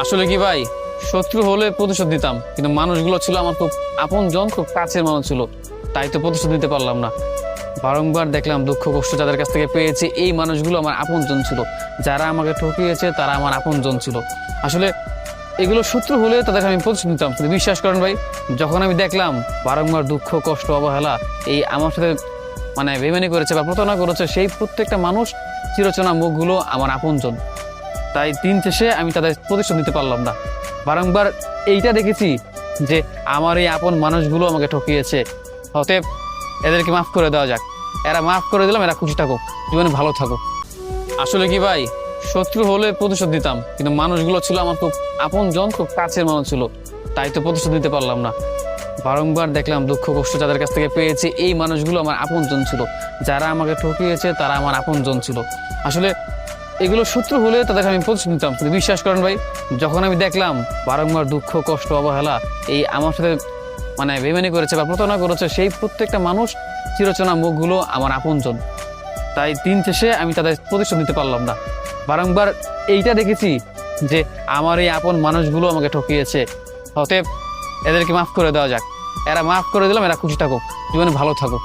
আসলে কি ভাই, শত্রু হলে প্রতিশোধ নিতাম, কিন্তু মানুষগুলো ছিল আমার খুব আপন জন, খুব কাছের মানুষ ছিল, তাই তো প্রতিশোধ নিতে পারলাম না। বারংবার দেখলাম দুঃখ কষ্ট যাদের কাছ থেকে পেয়েছি এই মানুষগুলো আমার আপন জন ছিল, যারা আমাকে ঠকিয়েছে তারা আমার আপন জন ছিল। আসলে এগুলো শত্রু হলে তাদেরকে আমি প্রতিশোধ নিতাম, কিন্তু বিশ্বাস করেন ভাই, যখন আমি দেখলাম বারংবার দুঃখ কষ্ট অবহেলা এই আমার সাথে বেইমানি করেছে বা প্রতারণা করেছে, সেই প্রত্যেকটা মানুষ চিরচেনা মুখগুলো আমার আপন জন। তাই দিন শেষে আমি তাদের প্রতিশোধ নিতে পারলাম না। বারংবার এইটা দেখেছি যে আমার এই আপন মানুষগুলো আমাকে ঠকিয়েছে, অতএব এদেরকে মাফ করে দেওয়া যাক। এরা মাফ করে দিলাম, এরা খুশি থাকুক, জীবনে ভালো থাকুক। আসলে কি ভাই, শত্রু হলে প্রতিশোধ নিতাম, কিন্তু মানুষগুলো ছিল আমার খুব আপন জন, খুব কাছের মানুষ ছিল, তাই তো প্রতিশোধ নিতে পারলাম না। বারংবার দেখলাম দুঃখ কষ্ট যাদের কাছ থেকে পেয়েছি এই মানুষগুলো আমার আপন জন ছিল, যারা আমাকে ঠকিয়েছে তারা আমার আপন জন ছিল। আসলে এগুলো শত্রু হলে তাদেরকে আমি প্রতিশোধ নিতাম, কিন্তু বিশ্বাস করেন ভাই, যখন আমি দেখলাম বারংবার দুঃখ কষ্ট অবহেলা এই আমার সাথে বেইমানি করেছে বা প্রতারণা করেছে, সেই প্রত্যেকটা মানুষ চিরচেনা মুখগুলো আমার আপনজন। তাই দিন শেষে আমি তাদের প্রতিশোধ নিতে পারলাম না। বারংবার এইটা দেখেছি যে আমার এই আপন মানুষগুলো আমাকে ঠকিয়েছে, অতএব এদেরকে মাফ করে দেওয়া যাক। এরা মাফ করে দিলাম, এরা খুশি থাকুক, জীবনে ভালো থাকুক।